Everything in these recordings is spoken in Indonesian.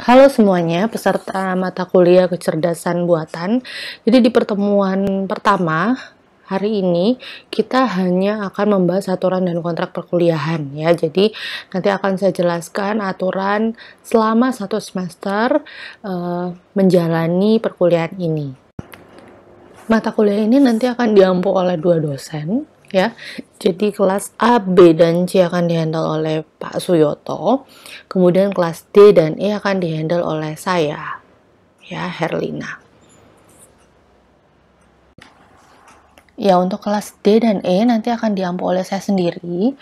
Halo semuanya, peserta mata kuliah kecerdasan buatan. Jadi di pertemuan pertama hari ini kita hanya akan membahas aturan dan kontrak perkuliahan ya. Jadi nanti akan saya jelaskan aturan selama satu semester menjalani perkuliahan ini. Mata kuliah ini nanti akan diampu oleh dua dosen ya. Jadi kelas A, B, dan C akan dihandle oleh Pak Suyoto. Kemudian kelas D dan E akan dihandle oleh saya ya, Herlina. Ya, untuk kelas D dan E nanti akan diampu oleh saya sendiri.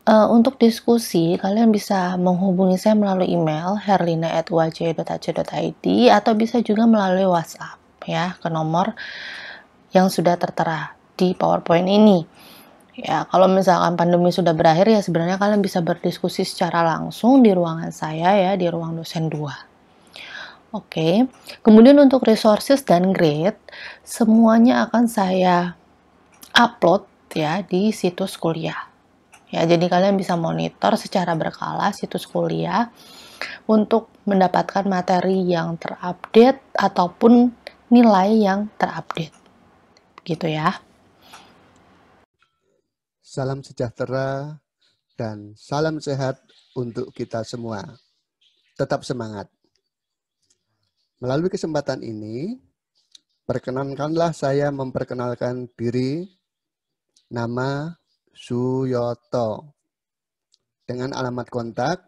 Untuk diskusi, kalian bisa menghubungi saya melalui email herlina@uaj.ac.id atau bisa juga melalui WhatsApp ya ke nomor yang sudah tertera di PowerPoint ini. Ya, kalau misalkan pandemi sudah berakhir ya sebenarnya kalian bisa berdiskusi secara langsung di ruangan saya ya, di ruang dosen 2. Oke. Kemudian untuk resources dan grade semuanya akan saya upload ya di situs kuliah. Ya, jadi kalian bisa monitor secara berkala situs kuliah untuk mendapatkan materi yang terupdate ataupun nilai yang terupdate. Gitu ya. Salam sejahtera dan salam sehat untuk kita semua. Tetap semangat. Melalui kesempatan ini, perkenankanlah saya memperkenalkan diri, nama Suyoto, dengan alamat kontak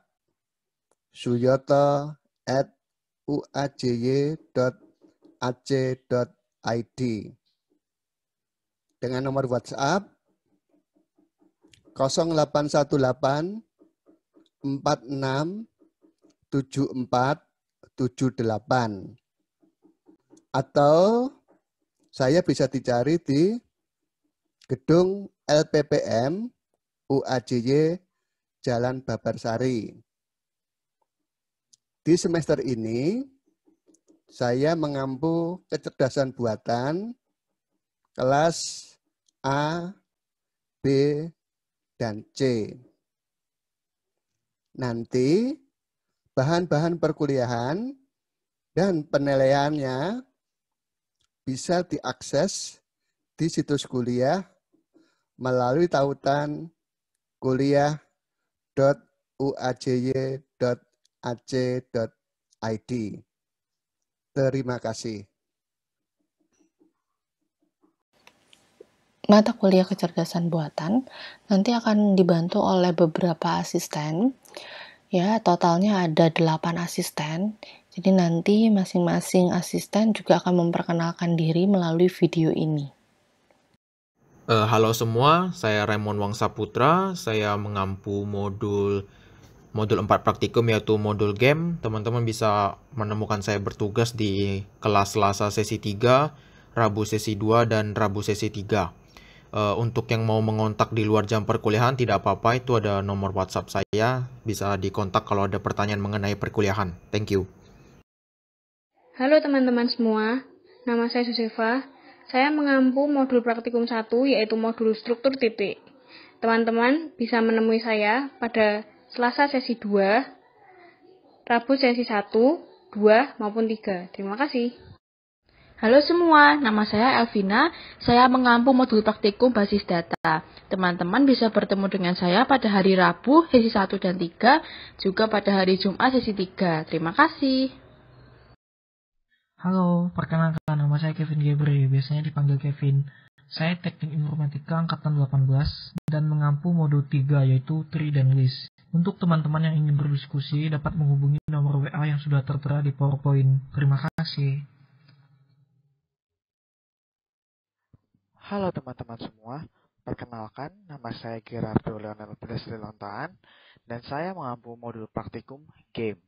suyoto@uajy.ac.id, dengan nomor WhatsApp 0818 46 7478, atau saya bisa dicari di gedung LPPM UAJY Jalan Babarsari. Di semester ini saya mengampu kecerdasan buatan kelas A, B, dan C. Nanti bahan-bahan perkuliahan dan penilaiannya bisa diakses di situs kuliah melalui tautan kuliah.uajy.ac.id. Terima kasih. Mata kuliah kecerdasan buatan nanti akan dibantu oleh beberapa asisten. Ya, totalnya ada 8 asisten. Jadi nanti masing-masing asisten juga akan memperkenalkan diri melalui video ini. Halo semua, saya Raymond Wangsa Putra. Saya mengampu modul 4 praktikum yaitu modul game. Teman-teman bisa menemukan saya bertugas di kelas Selasa sesi 3, Rabu sesi 2, dan Rabu sesi 3. Untuk yang mau mengontak di luar jam perkuliahan tidak apa-apa, itu ada nomor WhatsApp saya. Bisa dikontak kalau ada pertanyaan mengenai perkuliahan. Thank you. Halo teman-teman semua, nama saya Josefa. Saya mengampu modul praktikum 1 yaitu modul struktur titik. Teman-teman bisa menemui saya pada Selasa sesi 2, Rabu sesi 1, 2, maupun 3. Terima kasih. Halo semua, nama saya Elvina. Saya mengampu modul praktikum basis data. Teman-teman bisa bertemu dengan saya pada hari Rabu sesi 1 dan 3, juga pada hari Jumat sesi 3. Terima kasih. Halo, perkenalkan nama saya Kevin Gebre, biasanya dipanggil Kevin. Saya Teknik Informatika Angkatan 18 dan mengampu modul 3 yaitu Tree dan List. Untuk teman-teman yang ingin berdiskusi dapat menghubungi nomor WA yang sudah tertera di PowerPoint. Terima kasih. Halo teman-teman semua, perkenalkan nama saya Gerardo Leonel Bresli Lontaan dan saya mengampu modul praktikum game.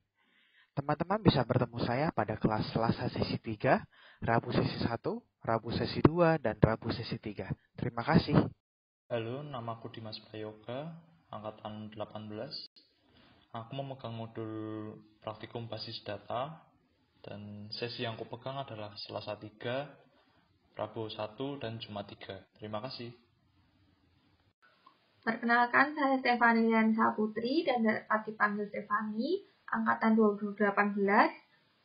Teman-teman bisa bertemu saya pada kelas Selasa sesi 3, Rabu sesi 1, Rabu sesi 2, dan Rabu sesi 3. Terima kasih. Halo, namaku Dimas Prayoga, Angkatan 18. Aku memegang modul praktikum basis data dan sesi yang kupegang adalah Selasa 3, Rabu 1, dan Jumat 3. Terima kasih. Perkenalkan, saya Stefani Liansa Putri dan dapat dipanggil Stefani. angkatan 2018.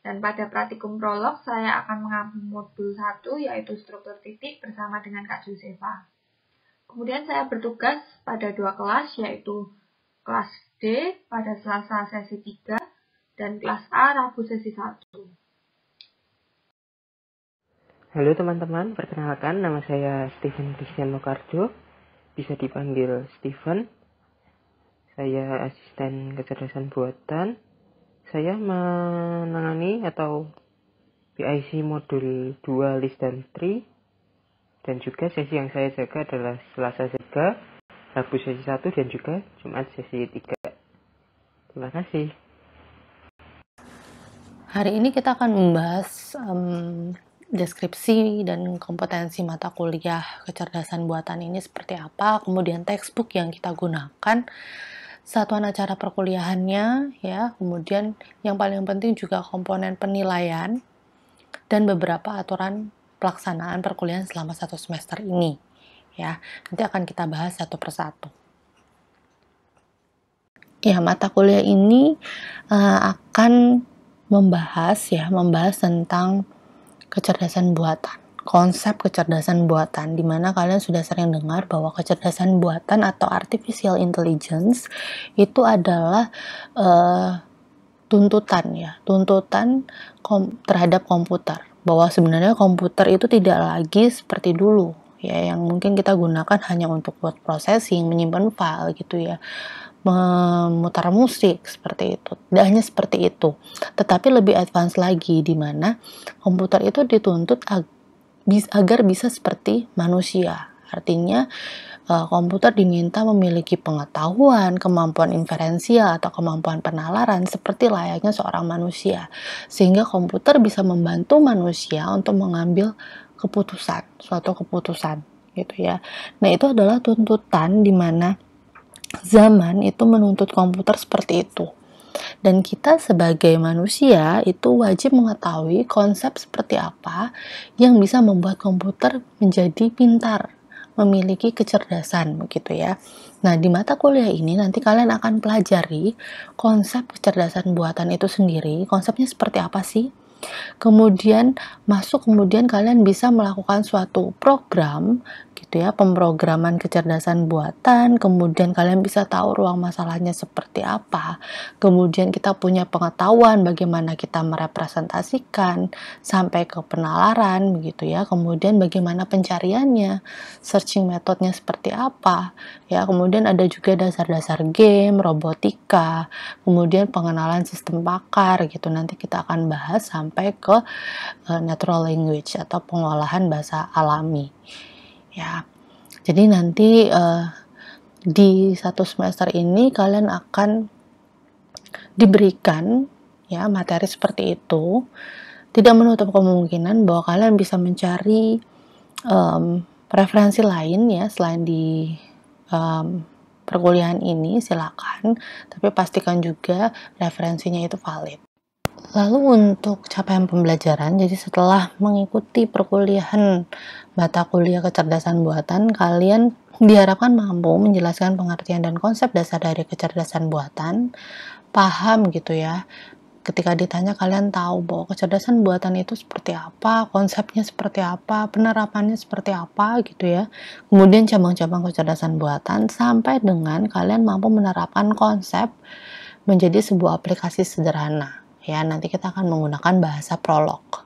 Dan pada praktikum prolog saya akan mengambil modul 1 yaitu struktur titik bersama dengan Kak Josefa. Kemudian saya bertugas pada 2 kelas yaitu kelas D pada Selasa sesi 3 dan kelas A Rabu sesi 1. Halo teman-teman, perkenalkan nama saya Steven Christian Lokarjo, bisa dipanggil Steven. Saya asisten kecerdasan buatan. Saya menangani atau PIC modul 2 list dan tree, dan juga sesi yang saya jaga adalah Selasa sesi 3, Rabu sesi 1, dan juga Jumat sesi 3. Terima kasih. Hari ini kita akan membahas deskripsi dan kompetensi mata kuliah kecerdasan buatan ini seperti apa, kemudian textbook yang kita gunakan, satuan acara perkuliahannya, ya, kemudian yang paling penting juga komponen penilaian dan beberapa aturan pelaksanaan perkuliahan selama 1 semester ini, ya. Nanti akan kita bahas satu persatu. Ya, mata kuliah ini akan membahas tentang kecerdasan buatan. Konsep kecerdasan buatan, di mana kalian sudah sering dengar bahwa kecerdasan buatan atau artificial intelligence itu adalah tuntutan terhadap komputer, bahwa sebenarnya komputer itu tidak lagi seperti dulu, ya, yang mungkin kita gunakan hanya untuk word processing, menyimpan file gitu ya, memutar musik seperti itu. Tidak hanya seperti itu, tetapi lebih advance lagi, di mana komputer itu dituntut agar bisa seperti manusia. Artinya komputer diminta memiliki pengetahuan, kemampuan inferensial atau kemampuan penalaran seperti layaknya seorang manusia, sehingga komputer bisa membantu manusia untuk mengambil suatu keputusan gitu ya. Nah, itu adalah tuntutan di mana zaman itu menuntut komputer seperti itu. Dan kita sebagai manusia itu wajib mengetahui konsep seperti apa yang bisa membuat komputer menjadi pintar, memiliki kecerdasan begitu ya. Nah, di mata kuliah ini nanti kalian akan pelajari konsep kecerdasan buatan itu sendiri, konsepnya seperti apa sih? Kemudian kalian bisa melakukan suatu program gitu ya, pemrograman kecerdasan buatan, kemudian kalian bisa tahu ruang masalahnya seperti apa, kemudian kita punya pengetahuan bagaimana kita merepresentasikan sampai ke penalaran begitu ya, kemudian bagaimana pencariannya, searching metodenya seperti apa ya, kemudian ada juga dasar-dasar game, robotika, kemudian pengenalan sistem pakar gitu. Nanti kita akan bahas sampai ke natural language atau pengolahan bahasa alami. Ya, jadi nanti di 1 semester ini kalian akan diberikan ya materi seperti itu. Tidak menutup kemungkinan bahwa kalian bisa mencari referensi lain ya selain di perkuliahan ini, silakan. Tapi pastikan juga referensinya itu valid. Lalu untuk capaian pembelajaran, jadi setelah mengikuti perkuliahan mata kuliah kecerdasan buatan, kalian diharapkan mampu menjelaskan pengertian dan konsep dasar dari kecerdasan buatan, paham gitu ya. Ketika ditanya kalian tahu bahwa kecerdasan buatan itu seperti apa, konsepnya seperti apa, penerapannya seperti apa gitu ya. Kemudian cabang-cabang kecerdasan buatan sampai dengan kalian mampu menerapkan konsep menjadi sebuah aplikasi sederhana. Ya, nanti kita akan menggunakan bahasa prolog.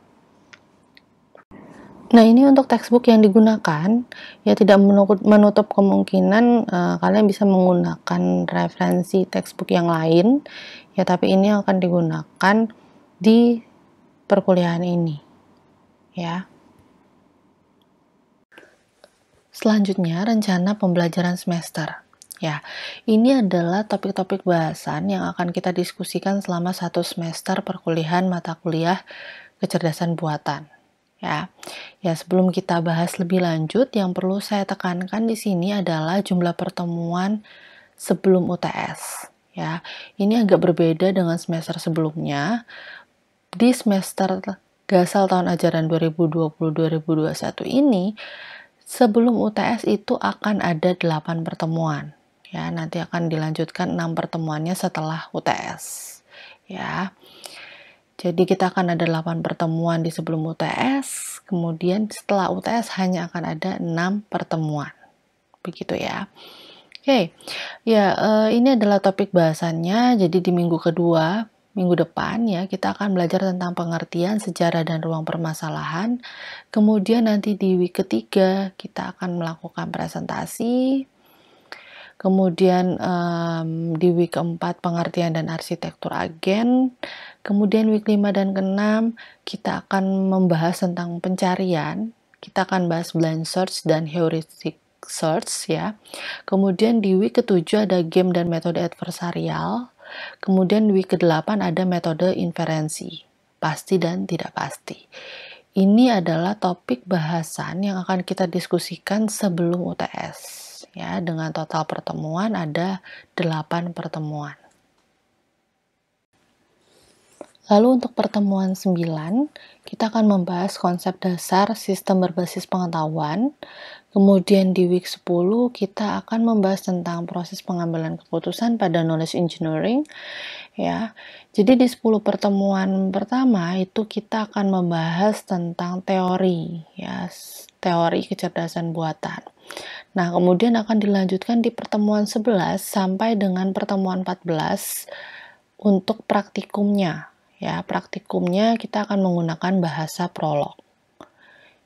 Nah, ini untuk textbook yang digunakan, ya tidak menutup kemungkinan kalian bisa menggunakan referensi textbook yang lain, ya, tapi ini akan digunakan di perkuliahan ini, ya. Selanjutnya, rencana pembelajaran semester. Ya, ini adalah topik-topik bahasan yang akan kita diskusikan selama 1 semester perkuliahan mata kuliah kecerdasan buatan. Ya, sebelum kita bahas lebih lanjut, yang perlu saya tekankan di sini adalah jumlah pertemuan sebelum UTS. Ya, ini agak berbeda dengan semester sebelumnya. Di semester Gasal tahun ajaran 2020-2021 ini, sebelum UTS itu akan ada 8 pertemuan. Ya, nanti akan dilanjutkan 6 pertemuannya setelah UTS. ya. Jadi kita akan ada 8 pertemuan di sebelum UTS, kemudian setelah UTS hanya akan ada 6 pertemuan. Begitu ya. Oke, ya ini adalah topik bahasannya. Jadi di minggu kedua, minggu depan ya, kita akan belajar tentang pengertian sejarah dan ruang permasalahan. Kemudian nanti di week ketiga kita akan melakukan presentasi. Kemudian di week keempat pengertian dan arsitektur agen. Kemudian week 5 dan ke-6 kita akan membahas tentang pencarian. Kita akan bahas blind search dan heuristic search ya. Kemudian di week ke-7 ada game dan metode adversarial. Kemudian week ke-8 ada metode inferensi, pasti dan tidak pasti. Ini adalah topik bahasan yang akan kita diskusikan sebelum UTS ya, dengan total pertemuan ada 8 pertemuan. Lalu untuk pertemuan 9, kita akan membahas konsep dasar sistem berbasis pengetahuan. Kemudian di week 10, kita akan membahas tentang proses pengambilan keputusan pada knowledge engineering. Ya, jadi di 10 pertemuan pertama itu kita akan membahas tentang teori, ya, teori kecerdasan buatan. Nah, kemudian akan dilanjutkan di pertemuan 11 sampai dengan pertemuan 14 untuk praktikumnya. Ya, praktikumnya kita akan menggunakan bahasa prolog.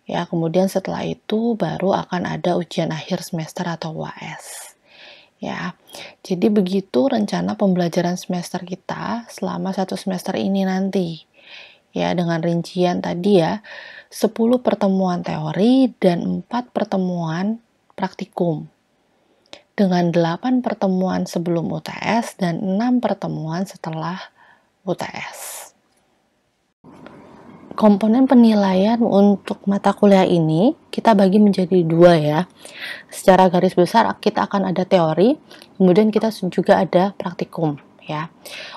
Ya, kemudian setelah itu baru akan ada ujian akhir semester atau UAS. Ya, jadi begitu rencana pembelajaran semester kita selama 1 semester ini nanti. Ya, dengan rincian tadi ya, 10 pertemuan teori dan 4 pertemuan praktikum. Dengan 8 pertemuan sebelum UTS dan 6 pertemuan setelah UTS. Komponen penilaian untuk mata kuliah ini kita bagi menjadi 2 ya. Secara garis besar kita akan ada teori, kemudian kita juga ada praktikum ya.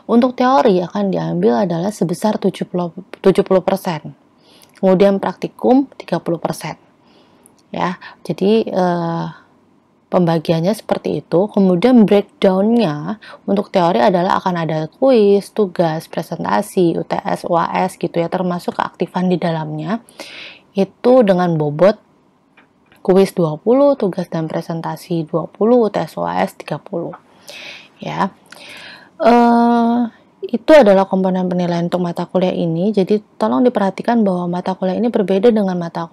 Untuk teori akan diambil adalah sebesar 70%. Kemudian praktikum 30%. Ya. Jadi pembagiannya seperti itu. Kemudian breakdown-nya untuk teori adalah akan ada kuis, tugas, presentasi, UTS, UAS gitu ya, termasuk keaktifan di dalamnya. Itu dengan bobot kuis 20, tugas dan presentasi 20, UTS, UAS 30. Ya. Itu adalah komponen penilaian untuk mata kuliah ini. Jadi tolong diperhatikan bahwa mata kuliah ini berbeda dengan mata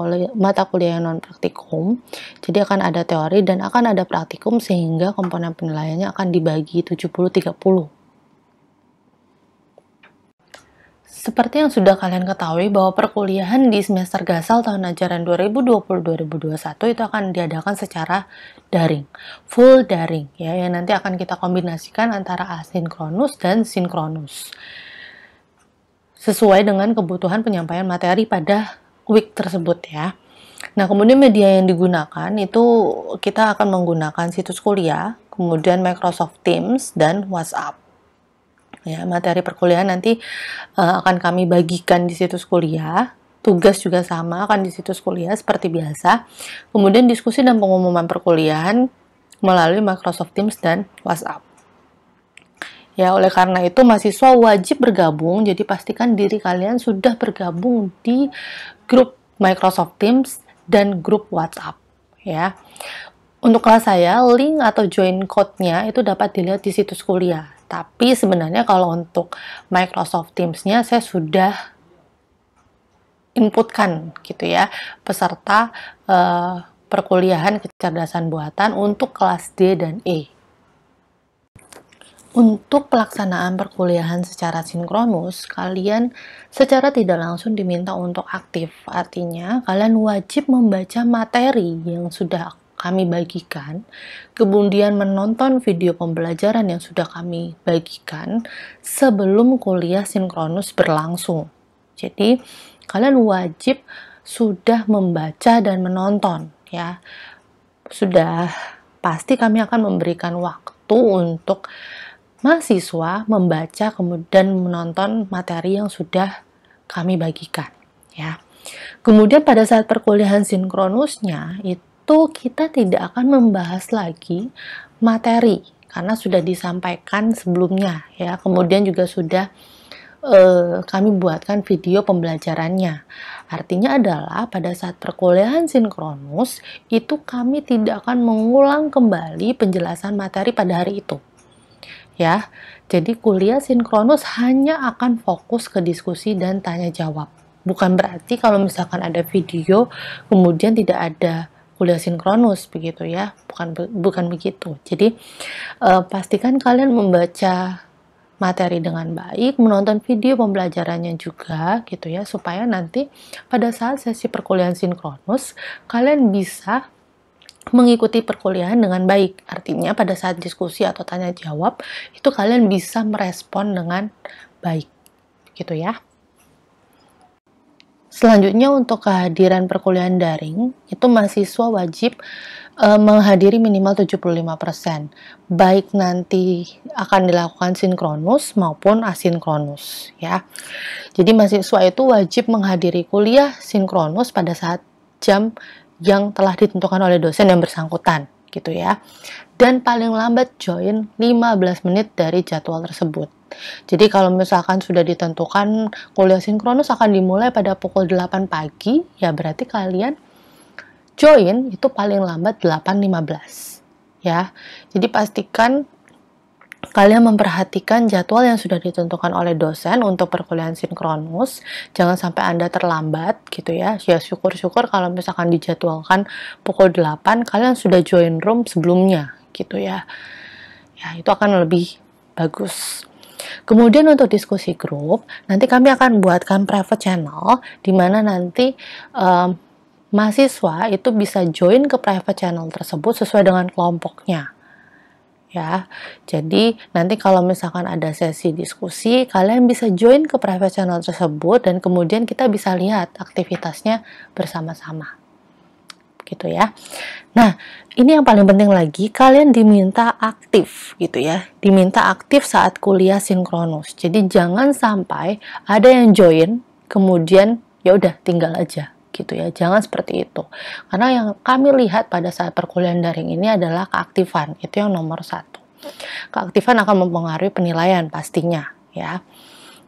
kuliah yang non praktikum. Jadi akan ada teori dan akan ada praktikum sehingga komponen penilaiannya akan dibagi 70-30. Seperti yang sudah kalian ketahui bahwa perkuliahan di semester Gasal tahun ajaran 2020-2021 itu akan diadakan secara daring, full daring ya, yang nanti akan kita kombinasikan antara asinkronus dan sinkronus sesuai dengan kebutuhan penyampaian materi pada week tersebut ya. Nah, kemudian media yang digunakan itu kita akan menggunakan situs kuliah, kemudian Microsoft Teams dan WhatsApp. Ya, materi perkuliahan nanti akan kami bagikan di situs kuliah. Tugas juga sama, akan di situs kuliah seperti biasa. Kemudian diskusi dan pengumuman perkuliahan melalui Microsoft Teams dan WhatsApp. Ya, oleh karena itu mahasiswa wajib bergabung, jadi pastikan diri kalian sudah bergabung di grup Microsoft Teams dan grup WhatsApp. Ya. Untuk kelas saya, link atau join code-nya itu dapat dilihat di situs kuliah. Tapi sebenarnya kalau untuk Microsoft Teams-nya saya sudah inputkan gitu ya, peserta perkuliahan kecerdasan buatan untuk kelas D dan E. Untuk pelaksanaan perkuliahan secara sinkronus, kalian secara tidak langsung diminta untuk aktif. Artinya, kalian wajib membaca materi yang sudah kami bagikan, kemudian menonton video pembelajaran yang sudah kami bagikan sebelum kuliah sinkronus berlangsung. Jadi, kalian wajib sudah membaca dan menonton ya. Sudah pasti kami akan memberikan waktu untuk mahasiswa membaca kemudian menonton materi yang sudah kami bagikan ya. Kemudian pada saat perkuliahan sinkronusnya itu kita tidak akan membahas lagi materi karena sudah disampaikan sebelumnya ya. Kemudian juga sudah kami buatkan video pembelajarannya. Artinya adalah pada saat perkuliahan sinkronus itu kami tidak akan mengulang kembali penjelasan materi pada hari itu. Ya, jadi kuliah sinkronus hanya akan fokus ke diskusi dan tanya jawab. Bukan berarti kalau misalkan ada video kemudian tidak ada kuliah sinkronus begitu ya, bukan begitu. Jadi pastikan kalian membaca materi dengan baik, menonton video pembelajarannya juga gitu ya, supaya nanti pada saat sesi perkuliahan sinkronus kalian bisa mengikuti perkuliahan dengan baik. Artinya pada saat diskusi atau tanya jawab itu kalian bisa merespon dengan baik gitu ya. Selanjutnya untuk kehadiran perkuliahan daring itu mahasiswa wajib menghadiri minimal 75%, baik nanti akan dilakukan sinkronus maupun asinkronus ya. Jadi mahasiswa itu wajib menghadiri kuliah sinkronus pada saat jam yang telah ditentukan oleh dosen yang bersangkutan gitu ya. Dan paling lambat join 15 menit dari jadwal tersebut. Jadi kalau misalkan sudah ditentukan kuliah sinkronus akan dimulai pada pukul 8 pagi, ya berarti kalian join itu paling lambat 8.15 ya. Jadi pastikan kalian memperhatikan jadwal yang sudah ditentukan oleh dosen untuk perkuliahan sinkronus. Jangan sampai Anda terlambat gitu ya. Ya syukur-syukur kalau misalkan dijadwalkan pukul 8 kalian sudah join room sebelumnya gitu ya. Ya itu akan lebih bagus. Kemudian untuk diskusi grup, nanti kami akan buatkan private channel di mana nanti mahasiswa itu bisa join ke private channel tersebut sesuai dengan kelompoknya ya. Jadi nanti kalau misalkan ada sesi diskusi kalian bisa join ke private channel tersebut dan kemudian kita bisa lihat aktivitasnya bersama-sama gitu ya. Nah ini yang paling penting lagi, kalian diminta aktif gitu ya, diminta aktif saat kuliah sinkronus. Jadi jangan sampai ada yang join kemudian ya udah tinggal aja gitu ya, jangan seperti itu. Karena yang kami lihat pada saat perkuliahan daring ini adalah keaktifan, itu yang nomor 1. Keaktifan akan mempengaruhi penilaian pastinya ya.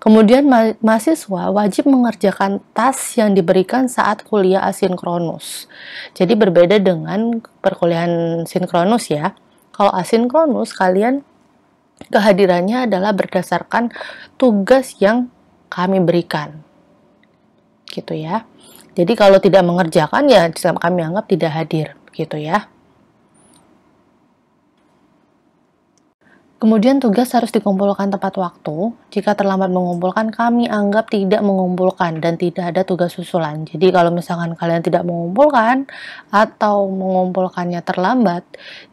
Kemudian mahasiswa wajib mengerjakan tas yang diberikan saat kuliah asinkronus. Jadi berbeda dengan perkuliahan sinkronus ya. Kalau asinkronus kalian kehadirannya adalah berdasarkan tugas yang kami berikan gitu ya. Jadi kalau tidak mengerjakan ya kami anggap tidak hadir gitu ya. Kemudian tugas harus dikumpulkan tepat waktu. Jika terlambat mengumpulkan, kami anggap tidak mengumpulkan dan tidak ada tugas susulan. Jadi kalau misalkan kalian tidak mengumpulkan atau mengumpulkannya terlambat,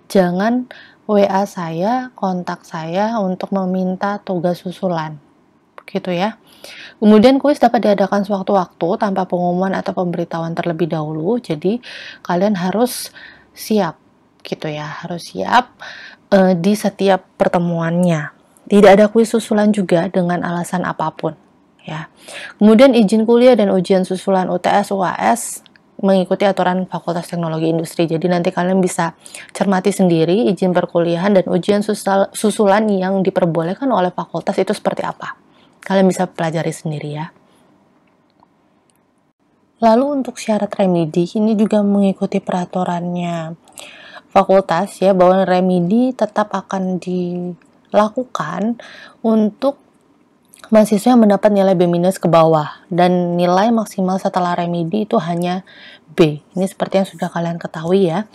jangan WA saya, kontak saya untuk meminta tugas susulan. Gitu ya. Kemudian kuis dapat diadakan sewaktu-waktu tanpa pengumuman atau pemberitahuan terlebih dahulu. Jadi kalian harus siap gitu ya, harus siap di setiap pertemuannya. Tidak ada kuis susulan juga dengan alasan apapun ya. Kemudian izin kuliah dan ujian susulan UTS UAS mengikuti aturan Fakultas Teknologi Industri. Jadi nanti kalian bisa cermati sendiri izin perkuliahan dan ujian susulan yang diperbolehkan oleh fakultas itu seperti apa. Kalian bisa pelajari sendiri ya. Lalu untuk syarat remedi ini juga mengikuti peraturannya fakultas ya, bahwa remedi tetap akan dilakukan untuk mahasiswa yang mendapat nilai B- ke bawah dan nilai maksimal setelah remedi itu hanya B. Ini seperti yang sudah kalian ketahui ya,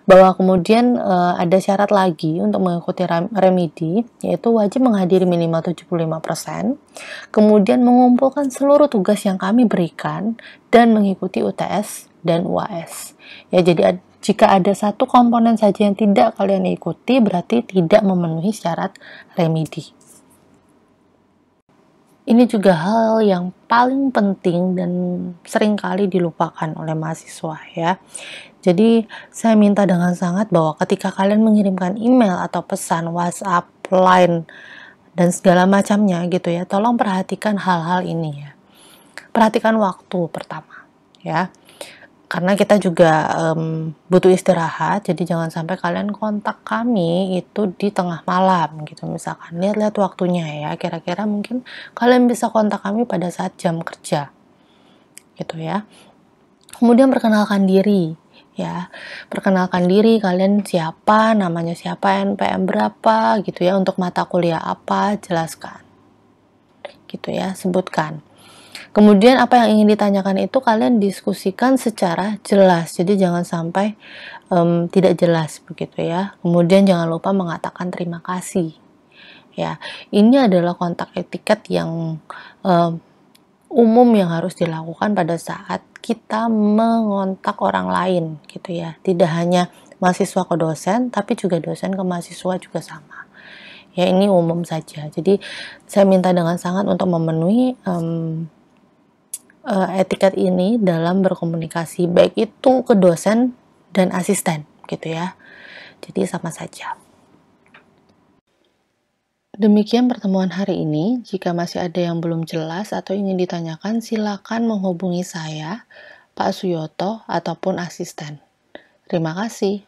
bahwa kemudian ada syarat lagi untuk mengikuti remedi, yaitu wajib menghadiri minimal 75%, kemudian mengumpulkan seluruh tugas yang kami berikan dan mengikuti UTS dan UAS ya. Jadi jika ada satu komponen saja yang tidak kalian ikuti, berarti tidak memenuhi syarat remedi. Ini juga hal yang paling penting dan seringkali dilupakan oleh mahasiswa ya. Jadi saya minta dengan sangat bahwa ketika kalian mengirimkan email atau pesan WhatsApp, Line, dan segala macamnya gitu ya, tolong perhatikan hal-hal ini ya. Perhatikan waktu pertama ya. karena kita juga butuh istirahat, jadi jangan sampai kalian kontak kami itu di tengah malam gitu. Misalkan lihat-lihat waktunya ya, kira-kira mungkin kalian bisa kontak kami pada saat jam kerja gitu ya. Kemudian perkenalkan diri ya, perkenalkan diri, kalian siapa, namanya siapa, NPM berapa gitu ya, untuk mata kuliah apa, jelaskan gitu ya, sebutkan. Kemudian apa yang ingin ditanyakan itu kalian diskusikan secara jelas, jadi jangan sampai tidak jelas begitu ya. Kemudian jangan lupa mengatakan terima kasih ya. Ini adalah kontak etiket yang umum yang harus dilakukan pada saat kita mengontak orang lain gitu ya. Tidak hanya mahasiswa ke dosen, tapi juga dosen ke mahasiswa juga sama. Ya, ini umum saja. Jadi saya minta dengan sangat untuk memenuhi etiket ini dalam berkomunikasi, baik itu ke dosen dan asisten gitu ya. Jadi sama saja. Demikian pertemuan hari ini. Jika masih ada yang belum jelas atau ingin ditanyakan, silakan menghubungi saya, Pak Suyoto, ataupun asisten. Terima kasih.